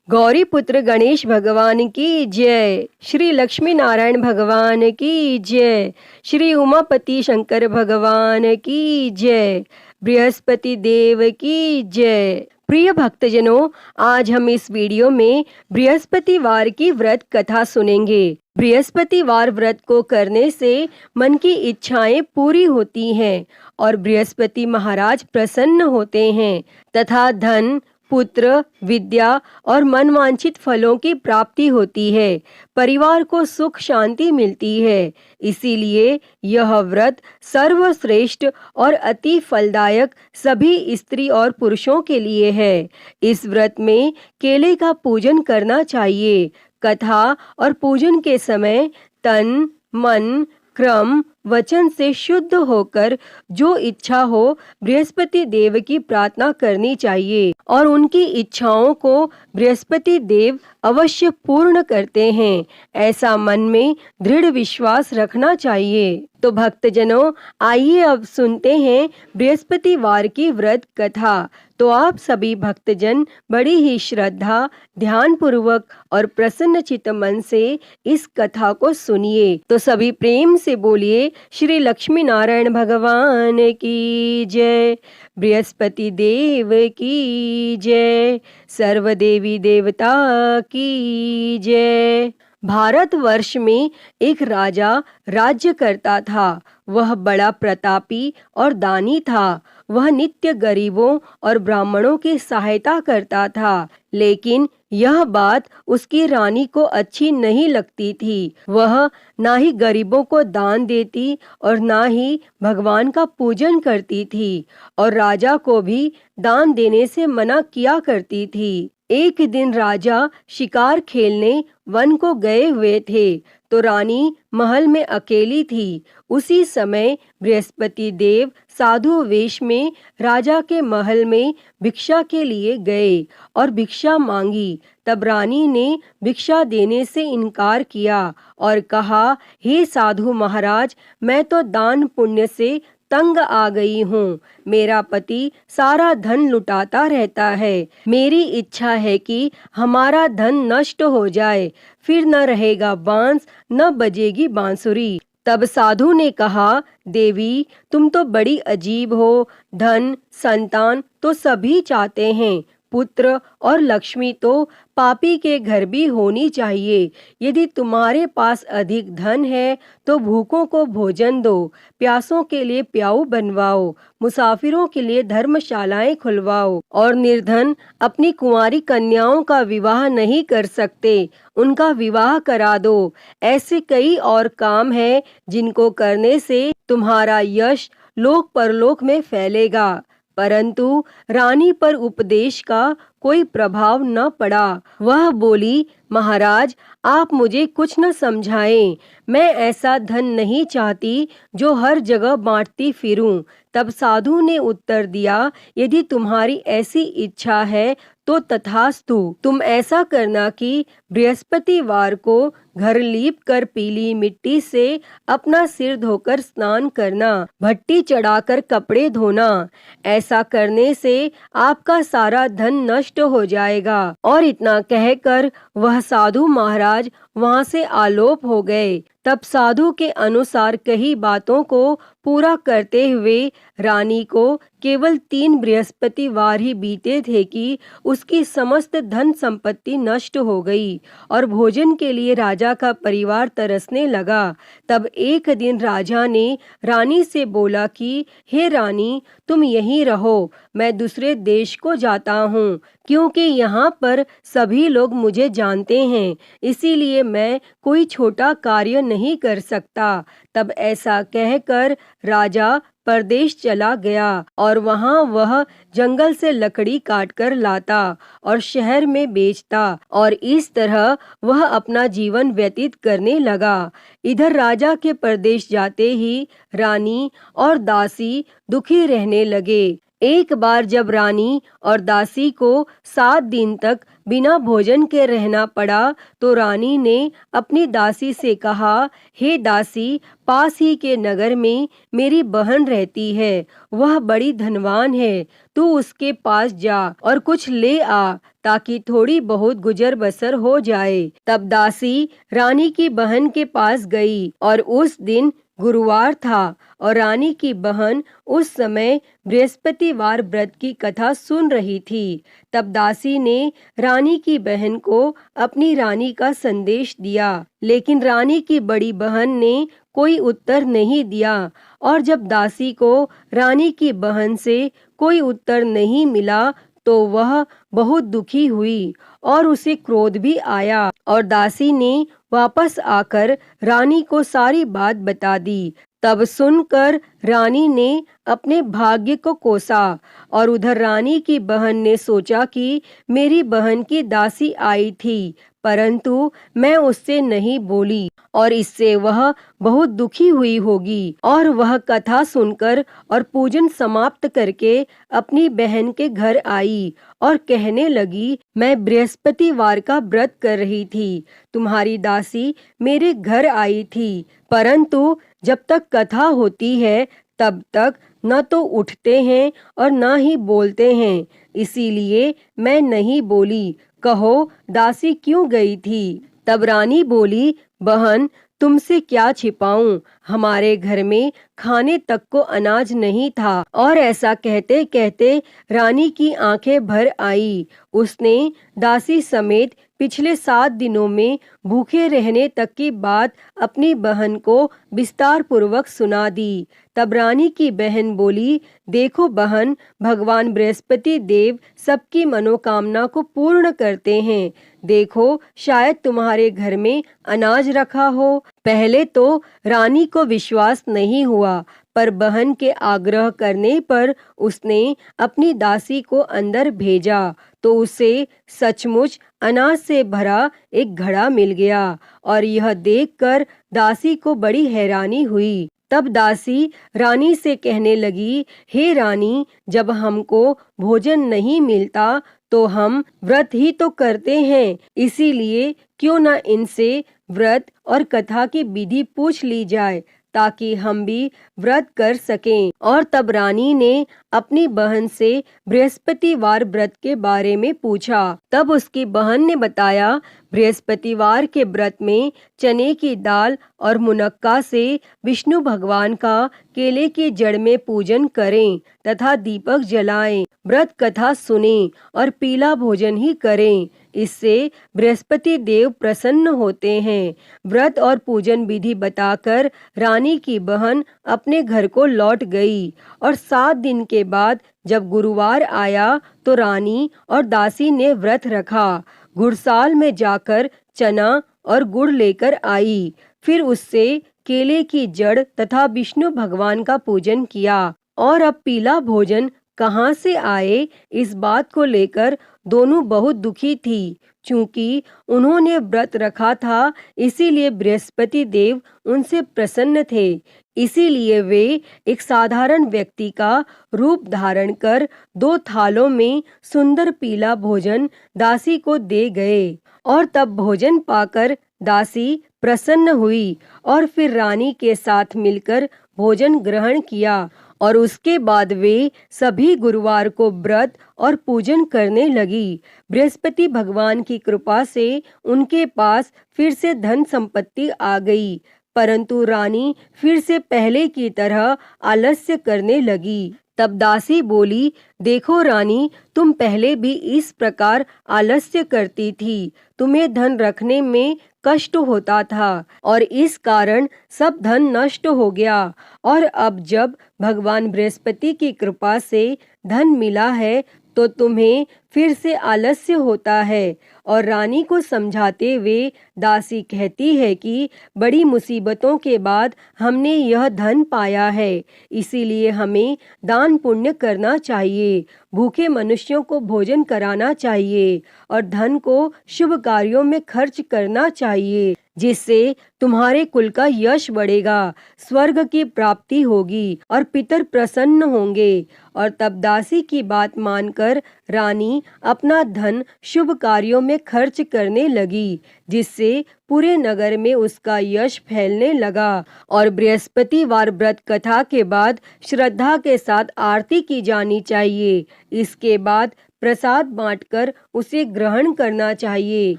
गौरी पुत्र गणेश भगवान की जय। श्री लक्ष्मी नारायण भगवान की जय। श्री उमापति शंकर भगवान की जय। बृहस्पति देव की जय। प्रिय भक्तजनों, आज हम इस वीडियो में बृहस्पतिवार की व्रत कथा सुनेंगे। बृहस्पतिवार व्रत को करने से मन की इच्छाएं पूरी होती हैं और बृहस्पति महाराज प्रसन्न होते हैं तथा धन, पुत्र, विद्या और मनवांछित फलों की प्राप्ति होती है। परिवार को सुख शांति मिलती है। इसीलिए यह व्रत सर्वश्रेष्ठ और अति फलदायक सभी स्त्री और पुरुषों के लिए है। इस व्रत में केले का पूजन करना चाहिए। कथा और पूजन के समय तन, मन, क्रम, वचन से शुद्ध होकर जो इच्छा हो बृहस्पति देव की प्रार्थना करनी चाहिए और उनकी इच्छाओं को बृहस्पति देव अवश्य पूर्ण करते हैं, ऐसा मन में दृढ़ विश्वास रखना चाहिए। तो भक्तजनों, आइए अब सुनते हैं बृहस्पतिवार की व्रत कथा। तो आप सभी भक्तजन बड़ी ही श्रद्धा, ध्यान पूर्वक और प्रसन्न चित्त मन से इस कथा को सुनिए। तो सभी प्रेम से बोलिए श्री लक्ष्मी नारायण भगवान की जय। बृहस्पति देव की जय। सर्व देवी देवता की जय। भारतवर्ष में एक राजा राज्य करता था। वह बड़ा प्रतापी और दानी था। वह नित्य गरीबों और ब्राह्मणों की सहायता करता था, लेकिन यह बात उसकी रानी को अच्छी नहीं लगती थी। वह ना ही गरीबों को दान देती और ना ही भगवान का पूजन करती थी और राजा को भी दान देने से मना किया करती थी। एक दिन राजा शिकार खेलने वन को गए हुए थे तो रानी महल में अकेली थी। उसी समय बृहस्पति देव साधु वेश में राजा के महल में भिक्षा के लिए गए और भिक्षा मांगी। तब रानी ने भिक्षा देने से इनकार किया और कहा, हे साधु महाराज, मैं तो दान पुण्य से तंग आ गई हूँ। मेरा पति सारा धन लुटाता रहता है। मेरी इच्छा है कि हमारा धन नष्ट हो जाए, फिर न रहेगा बांस, न बजेगी बांसुरी। तब साधु ने कहा, देवी, तुम तो बड़ी अजीब हो। धन, संतान तो सभी चाहते हैं, पुत्र और लक्ष्मी तो पापी के घर भी होनी चाहिए। यदि तुम्हारे पास अधिक धन है तो भूखों को भोजन दो, प्यासों के लिए प्याऊ बनवाओ, मुसाफिरों के लिए धर्मशालाएं खुलवाओ और निर्धन अपनी कुंवारी कन्याओं का विवाह नहीं कर सकते, उनका विवाह करा दो। ऐसे कई और काम हैं जिनको करने से तुम्हारा यश लोक परलोक में फैलेगा। परंतु रानी पर उपदेश का कोई प्रभाव न पड़ा। वह बोली, महाराज, आप मुझे कुछ न समझाएं। मैं ऐसा धन नहीं चाहती जो हर जगह बांटती फिरूं। तब साधु ने उत्तर दिया, यदि तुम्हारी ऐसी इच्छा है तो तथास्तु। तुम ऐसा करना कि बृहस्पतिवार को घर लीप कर पीली मिट्टी से अपना सिर धोकर स्नान करना, भट्टी चढ़ाकर कपड़े धोना। ऐसा करने से आपका सारा धन नष्ट हो जाएगा। और इतना कहकर वह साधु महाराज वहां से आलोप हो गए। तब साधु के अनुसार कही बातों को पूरा करते हुए रानी को केवल 3 बृहस्पतिवार ही बीते थे कि उसकी समस्त धन संपत्ति नष्ट हो गई और भोजन के लिए राजा का परिवार तरसने लगा। तब एक दिन राजा ने रानी से बोला कि हे रानी, तुम यहीं रहो, मैं दूसरे देश को जाता हूँ, क्योंकि यहाँ पर सभी लोग मुझे जानते हैं, इसीलिए मैं कोई छोटा कार्य नहीं कर सकता। तब ऐसा कहकर राजा परदेश चला गया और वहां वह जंगल से लकड़ी काटकर लाता और शहर में बेचता और इस तरह वह अपना जीवन व्यतीत करने लगा। इधर राजा के परदेश जाते ही रानी और दासी दुखी रहने लगे। एक बार जब रानी और दासी को 7 दिन तक बिना भोजन के रहना पड़ा तो रानी ने अपनी दासी से कहा, हे दासी, पास ही के नगर में मेरी बहन रहती है, वह बड़ी धनवान है, तू उसके पास जा और कुछ ले आ ताकि थोड़ी बहुत गुजर बसर हो जाए। तब दासी रानी की बहन के पास गई और उस दिन गुरुवार था और रानी की बहन उस समय बृहस्पतिवार व्रत की कथा सुन रही थी। तब दासी ने रानी की बहन को अपनी रानी का संदेश दिया, लेकिन रानी की बड़ी बहन ने कोई उत्तर नहीं दिया। और जब दासी को रानी की बहन से कोई उत्तर नहीं मिला तो वह बहुत दुखी हुई और उसे क्रोध भी आया और दासी ने वापस आकर रानी को सारी बात बता दी। तब सुनकर रानी ने अपने भाग्य को कोसा और उधर रानी की बहन ने सोचा कि मेरी बहन की दासी आई थी, परंतु मैं उससे नहीं बोली और इससे वह बहुत दुखी हुई होगी। और वह कथा सुनकर और पूजन समाप्त करके अपनी बहन के घर आई और कहने लगी, मैं बृहस्पतिवार का व्रत कर रही थी, तुम्हारी दासी मेरे घर आई थी, परंतु जब तक कथा होती है तब तक न तो उठते हैं और न ही बोलते हैं, इसीलिए मैं नहीं बोली। कहो दासी क्यों गई थी? तब रानी बोली, बहन तुमसे क्या छिपाऊं, हमारे घर में खाने तक को अनाज नहीं था। और ऐसा कहते कहते रानी की आंखें भर आई। उसने दासी समेत पिछले 7 दिनों में भूखे रहने तक की बात अपनी बहन को विस्तार पूर्वक सुना दी। तब रानी की बहन बोली, देखो बहन, भगवान बृहस्पति देव सबकी मनोकामना को पूर्ण करते हैं। देखो शायद तुम्हारे घर में अनाज रखा हो। पहले तो रानी को विश्वास नहीं हुआ, पर बहन के आग्रह करने पर उसने अपनी दासी को अंदर भेजा तो उसे सचमुच अनाज से भरा एक घड़ा मिल गया और यह देखकर दासी को बड़ी हैरानी हुई। तब दासी रानी से कहने लगी, हे रानी, जब हमको भोजन नहीं मिलता तो हम व्रत ही तो करते हैं, इसीलिए क्यों न इनसे व्रत और कथा की विधि पूछ ली जाए ताकि हम भी व्रत कर सकें। और तब रानी ने अपनी बहन से बृहस्पतिवार व्रत के बारे में पूछा। तब उसकी बहन ने बताया, बृहस्पतिवार के व्रत में चने की दाल और मुनक्का से विष्णु भगवान का केले की जड़ में पूजन करें तथा दीपक जलाएं, व्रत कथा सुनें और पीला भोजन ही करें, इससे बृहस्पति देव प्रसन्न होते हैं। व्रत और पूजन विधि बताकर रानी की बहन अपने घर को लौट गई और 7 दिन के बाद जब गुरुवार आया तो रानी और दासी ने व्रत रखा। गुड़साल में जाकर चना और गुड़ लेकर आई, फिर उससे केले की जड़ तथा विष्णु भगवान का पूजन किया। और अब पीला भोजन कहाँ से आए, इस बात को लेकर दोनों बहुत दुखी थी। चूंकि उन्होंने व्रत रखा था इसीलिए बृहस्पति देव उनसे प्रसन्न थे, इसीलिए वे एक साधारण व्यक्ति का रूप धारण कर 2 थालों में सुंदर पीला भोजन दासी को दे गए। और तब भोजन पाकर दासी प्रसन्न हुई और फिर रानी के साथ मिलकर भोजन ग्रहण किया और उसके बाद वे सभी गुरुवार को व्रत और पूजन करने लगी। बृहस्पति भगवान की कृपा से उनके पास फिर से धन संपत्ति आ गई, परंतु रानी फिर से पहले की तरह आलस्य करने लगी। तब दासी बोली, देखो रानी, तुम पहले भी इस प्रकार आलस्य करती थी, तुम्हें धन रखने में कष्ट होता था और इस कारण सब धन नष्ट हो गया। और अब जब भगवान बृहस्पति की कृपा से धन मिला है तो तुम्हें फिर से आलस्य होता है। और रानी को समझाते हुए दासी कहती है कि बड़ी मुसीबतों के बाद हमने यह धन पाया है, इसीलिए हमें दान पुण्य करना चाहिए, भूखे मनुष्यों को भोजन कराना चाहिए और धन को शुभ कार्यों में खर्च करना चाहिए, जिससे तुम्हारे कुल का यश बढ़ेगा, स्वर्ग की प्राप्ति होगी और पितर प्रसन्न होंगे। और तब दासी की बात मानकर रानी अपना धन शुभ कार्यों में खर्च करने लगी, जिससे पूरे नगर में उसका यश फैलने लगा। और बृहस्पतिवार व्रत कथा के बाद श्रद्धा के साथ आरती की जानी चाहिए। इसके बाद प्रसाद बांटकर उसे ग्रहण करना चाहिए।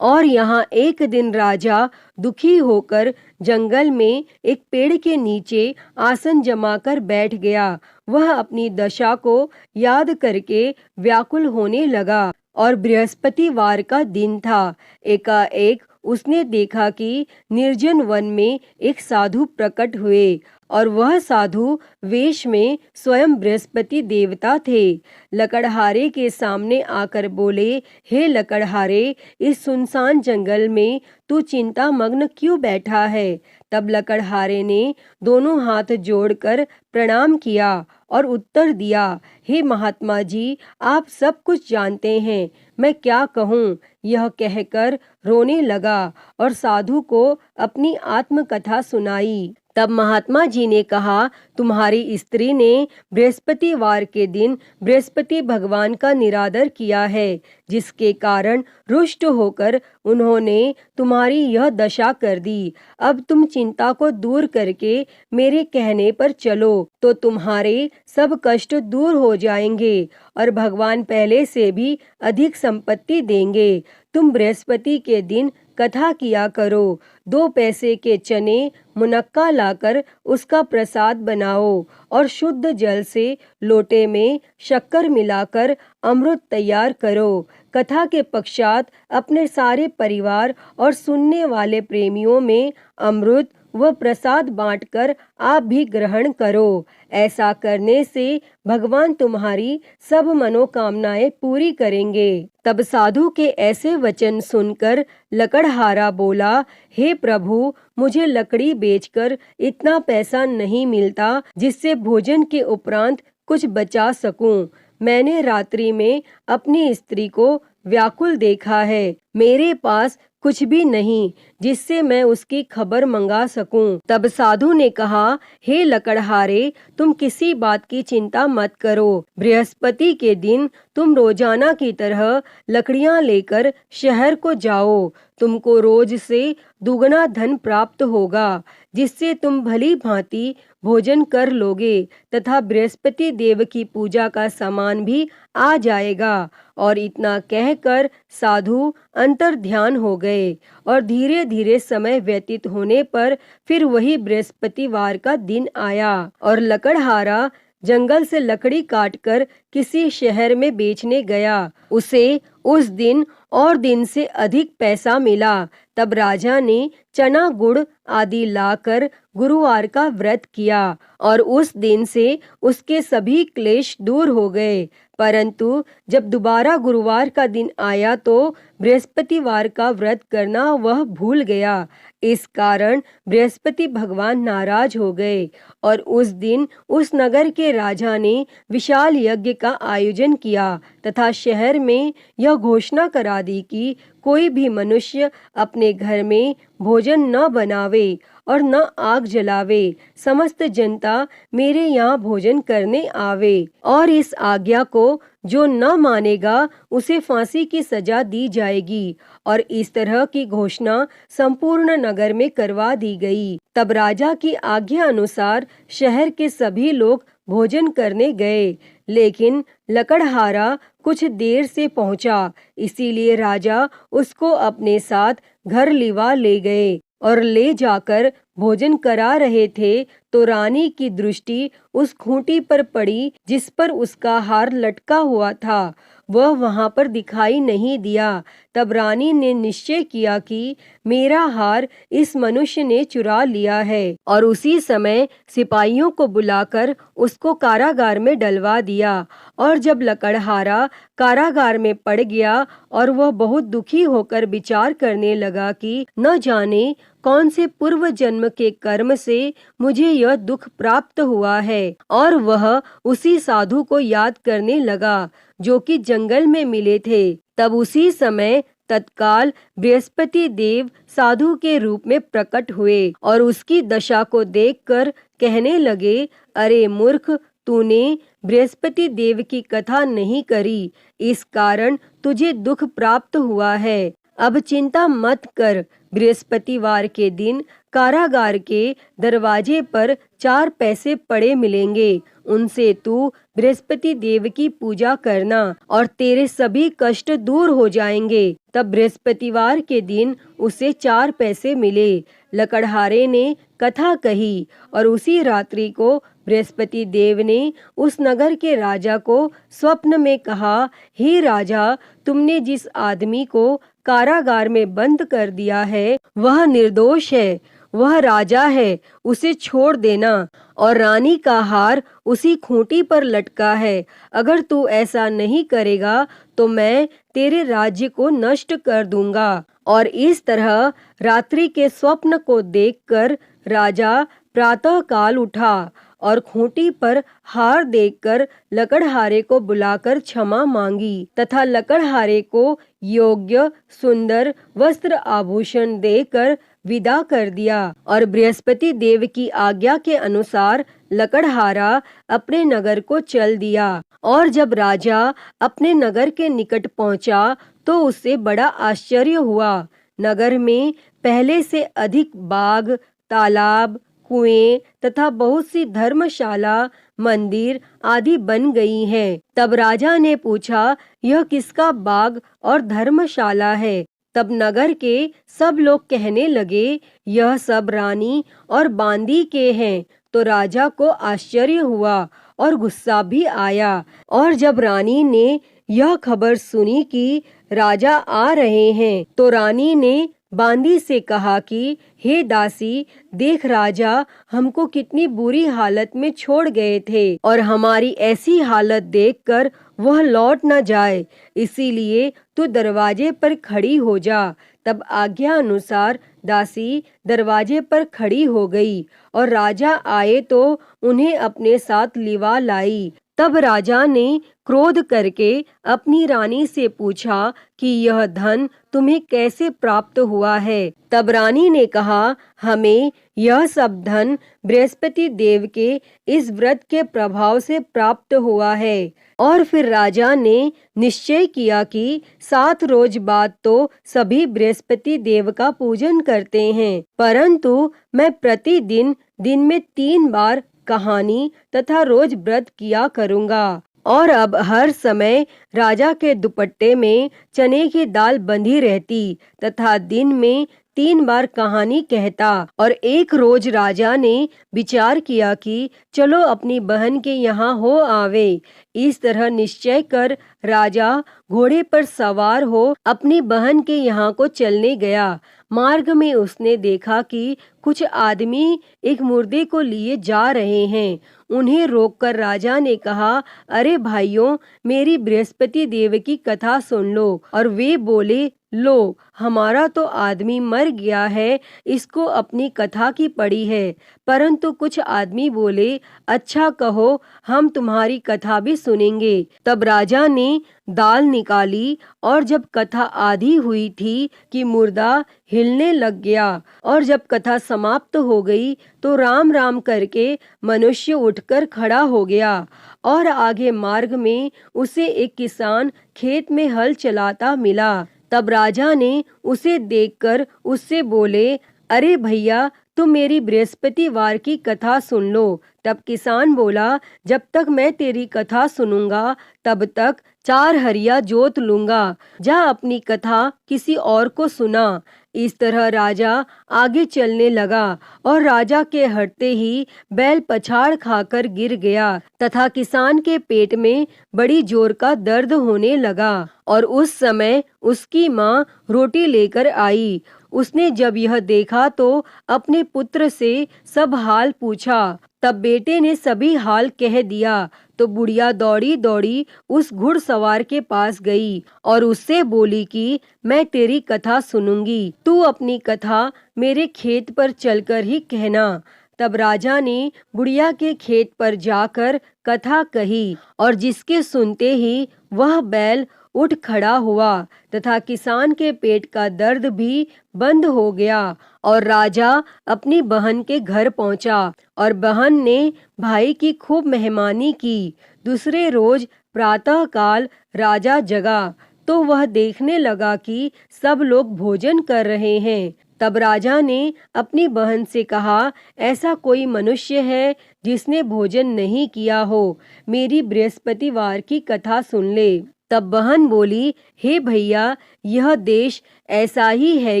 और यहाँ एक दिन राजा दुखी होकर जंगल में एक पेड़ के नीचे आसन जमाकर बैठ गया। वह अपनी दशा को याद करके व्याकुल होने लगा और बृहस्पतिवार का दिन था। एकाएक उसने देखा कि निर्जन वन में एक साधु प्रकट हुए और वह साधु वेश में स्वयं बृहस्पति देवता थे। लकड़हारे के सामने आकर बोले, हे लकड़हारे, इस सुनसान जंगल में तू चिंता मग्न क्यों बैठा है? तब लकड़हारे ने दोनों हाथ जोड़कर प्रणाम किया और उत्तर दिया, हे महात्मा जी, आप सब कुछ जानते हैं, मैं क्या कहूँ? यह कहकर रोने लगा और साधु को अपनी आत्मकथा सुनाई। तब महात्मा जी ने कहा, तुम्हारी स्त्री ने बृहस्पतिवार के दिन बृहस्पति भगवान का निरादर किया है, जिसके कारण रुष्ट होकर उन्होंने तुम्हारी यह दशा कर दी। अब तुम चिंता को दूर करके मेरे कहने पर चलो तो तुम्हारे सब कष्ट दूर हो जाएंगे और भगवान पहले से भी अधिक संपत्ति देंगे। तुम बृहस्पति के दिन कथा किया करो। 2 पैसे के चने मुनक्का लाकर उसका प्रसाद बनाओ और शुद्ध जल से लोटे में शक्कर मिलाकर अमृत तैयार करो। कथा के पश्चात अपने सारे परिवार और सुनने वाले प्रेमियों में अमृत व प्रसाद बांटकर आप भी ग्रहण करो। ऐसा करने से भगवान तुम्हारी सब मनोकामनाएं पूरी करेंगे। तब साधु के ऐसे वचन सुनकर लकड़हारा बोला, हे प्रभु, मुझे लकड़ी बेचकर इतना पैसा नहीं मिलता जिससे भोजन के उपरांत कुछ बचा सकूं। मैंने रात्रि में अपनी स्त्री को व्याकुल देखा है। मेरे पास कुछ भी नहीं जिससे मैं उसकी खबर मंगा सकूं। तब साधु ने कहा, हे लकड़हारे, तुम किसी बात की चिंता मत करो। बृहस्पति के दिन तुम रोजाना की तरह लकड़ियां लेकर शहर को जाओ। तुमको रोज से दुगना धन प्राप्त होगा, जिससे तुम भली भांति भोजन कर लोगे तथा बृहस्पति देव की पूजा का सामान भी आ जाएगा। और इतना कहकर साधु अंतर ध्यान हो गए और धीरे धीरे समय व्यतीत होने पर फिर वही बृहस्पतिवार का दिन आया और लकड़हारा जंगल से लकड़ी काटकर किसी शहर में बेचने गया। उसे उस दिन और दिन से अधिक पैसा मिला। तब राजा ने चना गुड़ आदि लाकर गुरुवार का व्रत किया और उस दिन से उसके सभी क्लेश दूर हो गए। परंतु जब दोबारा गुरुवार का दिन आया तो बृहस्पतिवार का व्रत करना वह भूल गया। इस कारण बृहस्पति भगवान नाराज हो गए और उस दिन उस नगर के राजा ने विशाल यज्ञ का आयोजन किया तथा शहर में यह घोषणा करा दी कि कोई भी मनुष्य अपने घर में भोजन न बनावे और न आग जलावे। समस्त जनता मेरे यहाँ भोजन करने आवे और इस आज्ञा को जो न मानेगा उसे फांसी की सजा दी जाएगी। और इस तरह की घोषणा संपूर्ण नगर में करवा दी गई। तब राजा की आज्ञा अनुसार शहर के सभी लोग भोजन करने गए, लेकिन लकड़हारा कुछ देर से पहुंचा, इसीलिए राजा उसको अपने साथ घर लिवा ले गए और ले जाकर भोजन करा रहे थे तो रानी की दृष्टि उस खूंटी पर पड़ी जिस पर उसका हार लटका हुआ था। वह वहां पर दिखाई नहीं दिया। तब रानी ने निश्चय किया कि मेरा हार इस मनुष्य ने चुरा लिया है और उसी समय सिपाहियों को बुलाकर उसको कारागार में डलवा दिया। और जब लकड़हारा कारागार में पड़ गया और वह बहुत दुखी होकर विचार करने लगा कि न जाने कौन से पूर्व जन्म के कर्म से मुझे यह दुख प्राप्त हुआ है, और वह उसी साधु को याद करने लगा जो कि जंगल में मिले थे। तब उसी समय तत्काल बृहस्पति देव साधु के रूप में प्रकट हुए और उसकी दशा को देखकर कहने लगे, अरे मूर्ख, तूने बृहस्पति देव की कथा नहीं करी, इस कारण तुझे दुख प्राप्त हुआ है। अब चिंता मत कर, बृहस्पतिवार के दिन कारागार के दरवाजे पर 4 पैसे पड़े मिलेंगे, उनसे तू बृहस्पति देव की पूजा करना और तेरे सभी कष्ट दूर हो जाएंगे। तब बृहस्पतिवार के दिन उसे 4 पैसे मिले। लकड़हारे ने कथा कही और उसी रात्रि को बृहस्पति देव ने उस नगर के राजा को स्वप्न में कहा, हे राजा, तुमने जिस आदमी को कारागार में बंद कर दिया है वह निर्दोष है, वह राजा है, उसे छोड़ देना, और रानी का हार उसी खूंटी पर लटका है। अगर तू ऐसा नहीं करेगा तो मैं तेरे राज्य को नष्ट कर दूंगा। और इस तरह रात्रि के स्वप्न को देखकर राजा प्रातः काल उठा और खूंटी पर हार देखकर लकड़हारे को बुलाकर क्षमा मांगी तथा लकड़हारे को योग्य सुंदर वस्त्र आभूषण देकर विदा कर दिया। और बृहस्पति देव की आज्ञा के अनुसार लकड़हारा अपने नगर को चल दिया। और जब राजा अपने नगर के निकट पहुंचा तो उससे बड़ा आश्चर्य हुआ। नगर में पहले से अधिक बाग, तालाब, कुएं तथा बहुत सी धर्मशाला, मंदिर आदि बन गई हैं। तब राजा ने पूछा, यह किसका बाग और धर्मशाला है? तब नगर के सब लोग कहने लगे, यह सब रानी और बांदी के हैं। तो राजा को आश्चर्य हुआ और गुस्सा भी आया। और जब रानी ने यह खबर सुनी कि राजा आ रहे हैं तो रानी ने बांदी से कहा कि हे दासी, देख राजा हमको कितनी बुरी हालत में छोड़ गए थे और हमारी ऐसी हालत देखकर वह लौट न जाए, इसीलिए तू दरवाजे पर खड़ी हो जा। तब आज्ञा अनुसार दासी दरवाजे पर खड़ी हो गई और राजा आए तो उन्हें अपने साथ लिवा लाई। तब राजा ने क्रोध करके अपनी रानी से पूछा कि यह धन तुम्हें कैसे प्राप्त हुआ है? तब रानी ने कहा, हमें यह सब धन बृहस्पति देव के इस व्रत के प्रभाव से प्राप्त हुआ है। और फिर राजा ने निश्चय किया कि 7 रोज बाद तो सभी बृहस्पति देव का पूजन करते हैं, परंतु मैं प्रतिदिन दिन में 3 बार कहानी तथा रोज व्रत किया करूँगा। और अब हर समय राजा के दुपट्टे में चने की दाल बंधी रहती तथा दिन में 3 बार कहानी कहता। और एक रोज राजा ने विचार किया कि चलो अपनी बहन के यहाँ हो आवे। इस तरह निश्चय कर राजा घोड़े पर सवार हो अपनी बहन के यहाँ को चलने गया। मार्ग में उसने देखा कि कुछ आदमी एक मुर्दे को लिए जा रहे हैं। उन्हें रोककर राजा ने कहा, अरे भाइयों, मेरी बृहस्पति देव की कथा सुन लो। और वे बोले, लो, हमारा तो आदमी मर गया है, इसको अपनी कथा की पड़ी है। परंतु कुछ आदमी बोले, अच्छा कहो, हम तुम्हारी कथा भी सुनेंगे। तब राजा ने दाल निकाली और जब कथा आधी हुई थी कि मुर्दा हिलने लग गया। और जब कथा समाप्त हो गई तो राम राम करके मनुष्य उठकर खड़ा हो गया। और आगे मार्ग में उसे एक किसान खेत में हल चलाता मिला। तब राजा ने उसे देखकर उससे बोले, अरे भैया, तुम मेरी बृहस्पतिवार की कथा सुन लो। तब किसान बोला, जब तक मैं तेरी कथा सुनूंगा तब तक 4 हरिया जोत लूंगा। जा अपनी कथा किसी और को सुना। इस तरह राजा आगे चलने लगा और राजा के हटते ही बैल पछाड़ खाकर गिर गया तथा किसान के पेट में बड़ी जोर का दर्द होने लगा। और उस समय उसकी माँ रोटी लेकर आई। उसने जब यह देखा तो अपने पुत्र से सब हाल पूछा। तब बेटे ने सभी हाल कह दिया। तो बुढ़िया दौड़ी दौड़ी उस घुड़सवार के पास गई और उससे बोली कि मैं तेरी कथा सुनूंगी, तू अपनी कथा मेरे खेत पर चलकर ही कहना। तब राजा ने बुढ़िया के खेत पर जाकर कथा कही और जिसके सुनते ही वह बैल उठ खड़ा हुआ तथा किसान के पेट का दर्द भी बंद हो गया। और राजा अपनी बहन के घर पहुंचा और बहन ने भाई की खूब मेहमानी की। दूसरे रोज प्रातः काल राजा जगा तो वह देखने लगा कि सब लोग भोजन कर रहे हैं। तब राजा ने अपनी बहन से कहा, ऐसा कोई मनुष्य है जिसने भोजन नहीं किया हो, मेरी बृहस्पतिवार की कथा सुन ले। तब बहन बोली, हे भैया, यह देश ऐसा ही है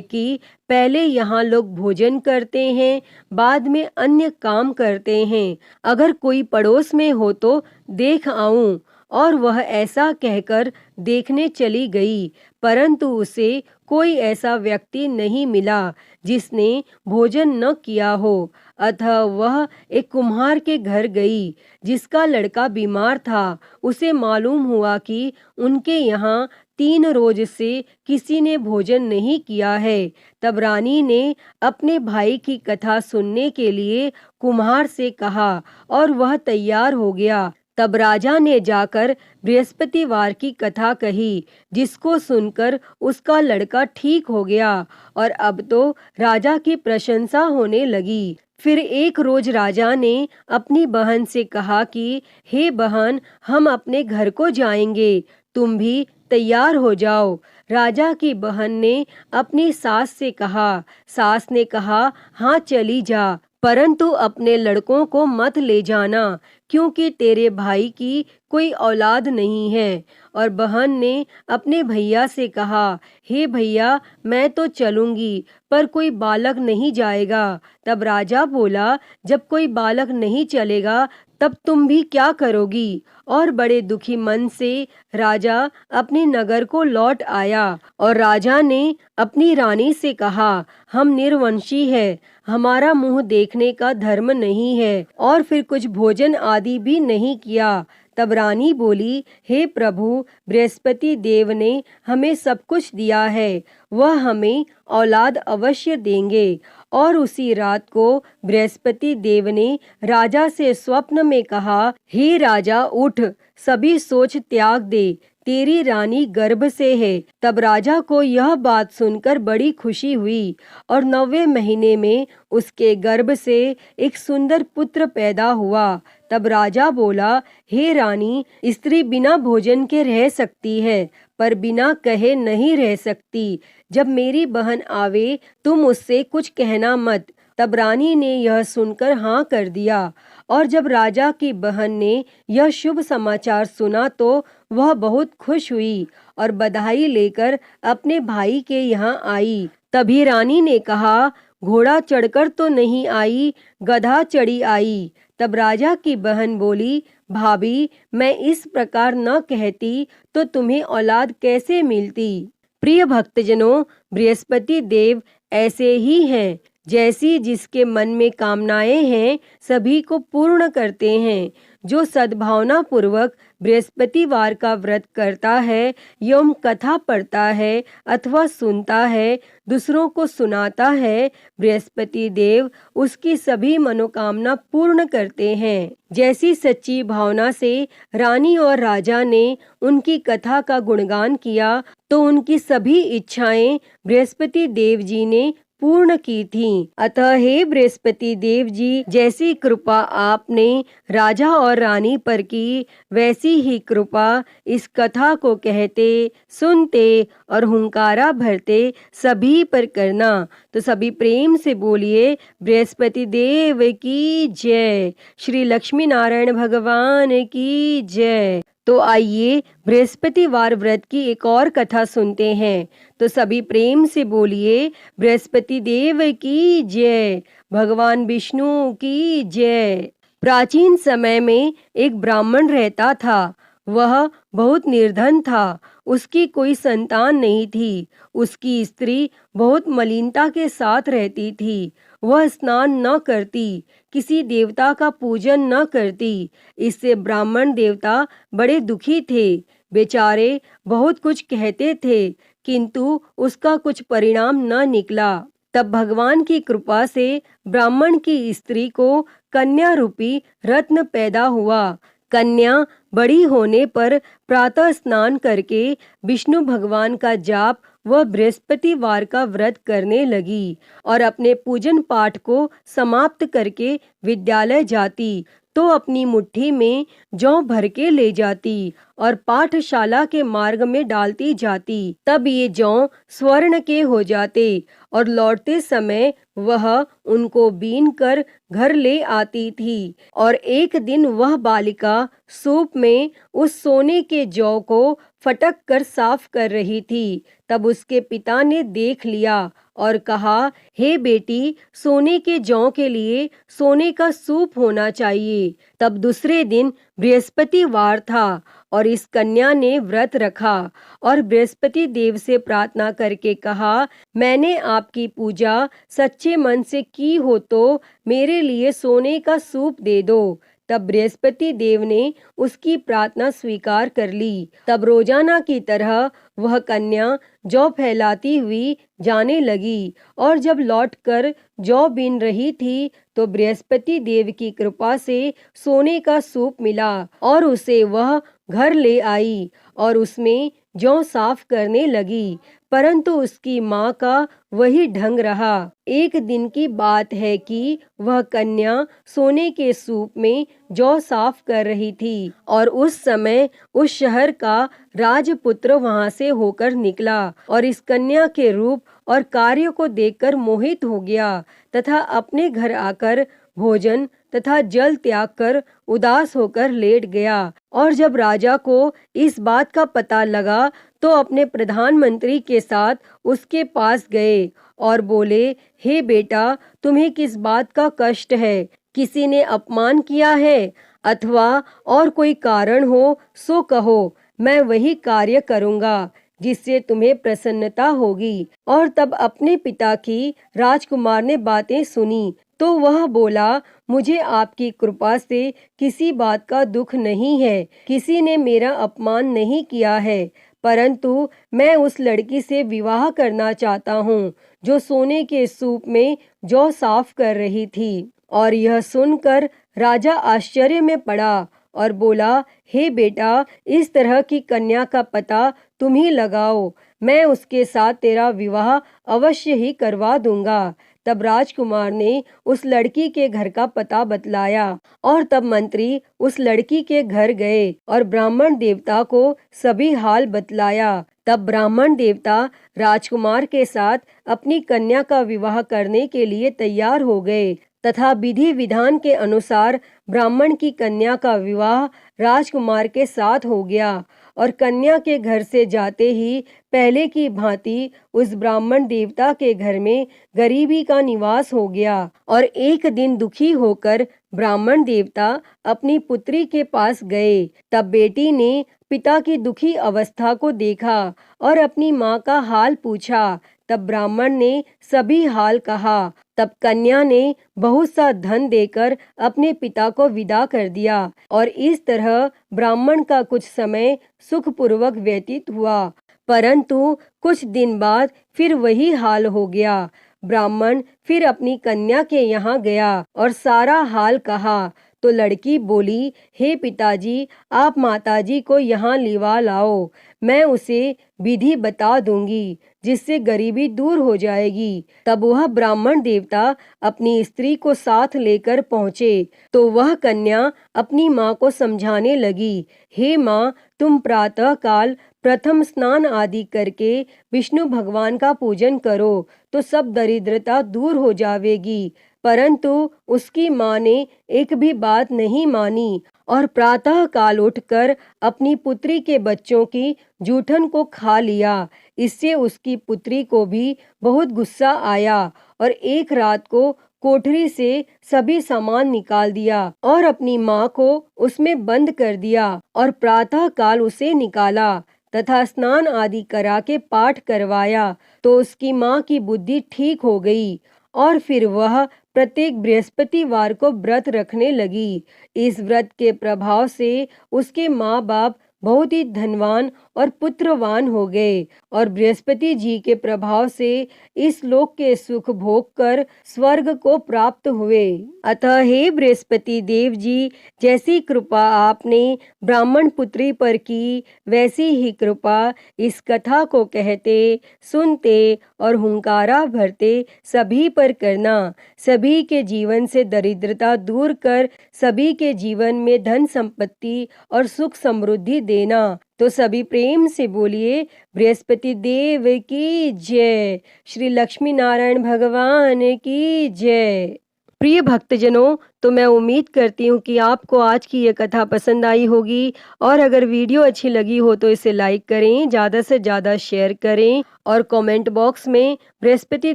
कि पहले यहाँ लोग भोजन करते हैं, बाद में अन्य काम करते हैं। अगर कोई पड़ोस में हो तो देख आऊं। और वह ऐसा कहकर देखने चली गई, परंतु उसे कोई ऐसा व्यक्ति नहीं मिला जिसने भोजन न किया हो। अतः वह एक कुम्हार के घर गई जिसका लड़का बीमार था। उसे मालूम हुआ कि उनके यहाँ 3 रोज से किसी ने भोजन नहीं किया है। तब रानी ने अपने भाई की कथा सुनने के लिए कुम्हार से कहा और वह तैयार हो गया। तब राजा ने जाकर बृहस्पतिवार की कथा कही, जिसको सुनकर उसका लड़का ठीक हो गया और अब तो राजा की प्रशंसा होने लगी। फिर एक रोज राजा ने अपनी बहन से कहा कि हे बहन, हम अपने घर को जाएंगे, तुम भी तैयार हो जाओ। राजा की बहन ने अपनी सास से कहा। सास ने कहा, हाँ चली जा, परंतु अपने लड़कों को मत ले जाना, क्योंकि तेरे भाई की कोई औलाद नहीं है। और बहन ने अपने भैया से कहा, हे भैया, मैं तो चलूंगी, पर कोई बालक नहीं जाएगा। तब राजा बोला, जब कोई बालक नहीं चलेगा तब तुम भी क्या करोगी? और बड़े दुखी मन से राजा अपने नगर को लौट आया। और राजा ने अपनी रानी से कहा, हम निर्वंशी है, हमारा मुंह देखने का धर्म नहीं है, और फिर कुछ भोजन आदि भी नहीं किया। तब रानी बोली, हे प्रभु, बृहस्पति देव ने हमें सब कुछ दिया है, वह हमें औलाद अवश्य देंगे। और उसी रात को बृहस्पति देव ने राजा से स्वप्न में कहा, हे राजा, उठ, सभी सोच त्याग दे, तेरी रानी गर्भ से है। तब राजा को यह बात सुनकर बड़ी खुशी हुई और 9वें महीने में उसके गर्भ से एक सुंदर पुत्र पैदा हुआ। तब राजा बोला, हे रानी, स्त्री बिना भोजन के रह सकती है, पर बिना कहे नहीं रह सकती। जब मेरी बहन आवे तुम उससे कुछ कहना मत। तब रानी ने यह सुनकर हाँ कर दिया। और जब राजा की बहन ने यह शुभ समाचार सुना तो वह बहुत खुश हुई और बधाई लेकर अपने भाई के यहाँ आई। तभी रानी ने कहा, घोड़ा चढ़कर तो नहीं आई, गधा चढ़ी आई। तब राजा की बहन बोली, भाभी, मैं इस प्रकार न कहती तो तुम्हें औलाद कैसे मिलती। प्रिय भक्तजनों, बृहस्पति देव ऐसे ही हैं, जैसी जिसके मन में कामनाएं हैं सभी को पूर्ण करते हैं। जो सद्भावना पूर्वक बृहस्पतिवार का व्रत करता है एवं कथा पढ़ता है अथवा सुनता है, दूसरों को सुनाता है, बृहस्पति देव उसकी सभी मनोकामना पूर्ण करते हैं। जैसी सच्ची भावना से रानी और राजा ने उनकी कथा का गुणगान किया तो उनकी सभी इच्छाएं बृहस्पति देव जी ने पूर्ण की थीं। अतः हे बृहस्पति देव जी, जैसी कृपा आपने राजा और रानी पर की, वैसी ही कृपा इस कथा को कहते, सुनते और हुंकारा भरते सभी पर करना। तो सभी प्रेम से बोलिए, बृहस्पति देव की जय, श्री लक्ष्मी नारायण भगवान की जय। तो आइए बृहस्पतिवार व्रत की एक और कथा सुनते हैं। तो सभी प्रेम से बोलिए, बृहस्पति देव की जय, भगवान विष्णु की जय। प्राचीन समय में एक ब्राह्मण रहता था। वह बहुत निर्धन था, उसकी कोई संतान नहीं थी। उसकी स्त्री बहुत मलिनता के साथ रहती थी। वह स्नान न करती, किसी देवता का पूजन न करती। इससे ब्राह्मण देवता बड़े दुखी थे। बेचारे बहुत कुछ कहते थे, किंतु उसका कुछ परिणाम न निकला। तब भगवान की कृपा से ब्राह्मण की स्त्री को कन्या रूपी रत्न पैदा हुआ। कन्या बड़ी होने पर प्रातः स्नान करके विष्णु भगवान का जाप व बृहस्पतिवार का व्रत करने लगी और अपने पूजन पाठ को समाप्त करके विद्यालय जाती तो अपनी मुट्ठी में जौ भर के ले जाती और पाठशाला के मार्ग में डालती जाती। तब ये जौ स्वर्ण के हो जाते और लौटते समय वह उनको बीन कर घर ले आती थी। और एक दिन वह बालिका सूप में उस सोने के जौ को फटक कर साफ कर रही थी। तब उसके पिता ने देख लिया और कहा, हे बेटी, सोने के जौ के लिए सोने का सूप होना चाहिए। तब दूसरे दिन बृहस्पतिवार था और इस कन्या ने व्रत रखा और बृहस्पति देव से प्रार्थना करके कहा, मैंने आपकी पूजा सच्चे मन से की हो तो मेरे लिए सोने का सूप दे दो। तब बृहस्पति देव ने उसकी प्रार्थना स्वीकार कर ली। तब रोजाना की तरह वह कन्या जौ फैलाती हुई जाने लगी और जब लौटकर जौ बीन रही थी तो बृहस्पति देव की कृपा से सोने का सूप मिला और उसे वह घर ले आई और उसमें जौ साफ करने लगी। परंतु उसकी माँ का वही ढंग रहा। एक दिन की बात है कि वह कन्या सोने के सूप में जौ साफ कर रही थी और उस समय उस शहर का राजपुत्र वहां से होकर निकला और इस कन्या के रूप और कार्य को देखकर मोहित हो गया तथा अपने घर आकर भोजन तथा जल त्याग कर उदास होकर लेट गया। और जब राजा को इस बात का पता लगा तो अपने प्रधानमंत्री के साथ उसके पास गए और बोले, हे बेटा, तुम्हें किस बात का कष्ट है? किसी ने अपमान किया है अथवा और कोई कारण हो सो कहो, मैं वही कार्य करूँगा जिससे तुम्हें प्रसन्नता होगी। और तब अपने पिता की राजकुमार ने बातें सुनी तो वह बोला, मुझे आपकी कृपा से किसी बात का दुख नहीं है, किसी ने मेरा अपमान नहीं किया है, परंतु मैं उस लड़की से विवाह करना चाहता हूँ जो सोने के सूप में जौ साफ कर रही थी। और यह सुनकर राजा आश्चर्य में पड़ा और बोला, हे बेटा, इस तरह की कन्या का पता तुम ही लगाओ, मैं उसके साथ तेरा विवाह अवश्य ही करवा दूंगा। तब राजकुमार ने उस लड़की के घर का पता बतलाया और तब मंत्री उस लड़की के घर गए और ब्राह्मण देवता को सभी हाल बतलाया। तब ब्राह्मण देवता राजकुमार के साथ अपनी कन्या का विवाह करने के लिए तैयार हो गए तथा विधि विधान के अनुसार ब्राह्मण की कन्या का विवाह राजकुमार के साथ हो गया। और कन्या के घर से जाते ही पहले की भांति उस ब्राह्मण देवता के घर में गरीबी का निवास हो गया। और एक दिन दुखी होकर ब्राह्मण देवता अपनी पुत्री के पास गए। तब बेटी ने पिता की दुखी अवस्था को देखा और अपनी माँ का हाल पूछा। तब ब्राह्मण ने सभी हाल कहा। तब कन्या ने बहुत सा धन देकर अपने पिता को विदा कर दिया और इस तरह ब्राह्मण का कुछ समय सुखपूर्वक व्यतीत हुआ। परंतु कुछ दिन बाद फिर वही हाल हो गया। ब्राह्मण फिर अपनी कन्या के यहाँ गया और सारा हाल कहा तो लड़की बोली, हे पिताजी, आप माताजी को यहाँ लिवा लाओ, मैं उसे विधि बता दूंगी जिससे गरीबी दूर हो जाएगी। तब वह ब्राह्मण देवता अपनी स्त्री को साथ लेकर पहुँचे तो वह कन्या अपनी माँ को समझाने लगी, हे माँ, तुम प्रातः काल प्रथम स्नान आदि करके विष्णु भगवान का पूजन करो तो सब दरिद्रता दूर हो जाएगी। परंतु उसकी माँ ने एक भी बात नहीं मानी और प्रातः काल उठकर अपनी पुत्री के बच्चों की जूठन को खा लिया। इससे उसकी पुत्री को भी बहुत गुस्सा आया और एक रात को कोठरी से सभी सामान निकाल दिया और अपनी माँ को उसमें बंद कर दिया और प्रातः काल उसे निकाला तथा स्नान आदि करा के पाठ करवाया तो उसकी माँ की बुद्धि ठीक हो गई और फिर वह प्रत्येक बृहस्पतिवार को व्रत रखने लगी। इस व्रत के प्रभाव से उसके माँ बाप बहुत ही धनवान और पुत्रवान हो गए और बृहस्पति जी के प्रभाव से इस लोक के सुख भोग कर स्वर्ग को प्राप्त हुए। अतः हे बृहस्पति देव जी, जैसी कृपा आपने ब्राह्मण पुत्री पर की, वैसी ही कृपा इस कथा को कहते, सुनते और हुंकारा भरते सभी पर करना। सभी के जीवन से दरिद्रता दूर कर सभी के जीवन में धन संपत्ति और सुख समृद्धि देना। तो सभी प्रेम से बोलिए बृहस्पति देव की जय, श्री लक्ष्मी नारायण भगवान की जय। प्रिय भक्तजनों, तो मैं उम्मीद करती हूँ कि आपको आज की ये कथा पसंद आई होगी और अगर वीडियो अच्छी लगी हो तो इसे लाइक करें, ज़्यादा से ज़्यादा शेयर करें और कमेंट बॉक्स में बृहस्पति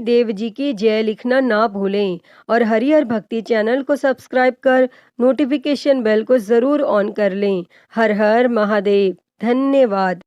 देव जी की जय लिखना ना भूलें और हरिहर भक्ति चैनल को सब्सक्राइब कर नोटिफिकेशन बेल को ज़रूर ऑन कर लें। हर हर महादेव। धन्यवाद।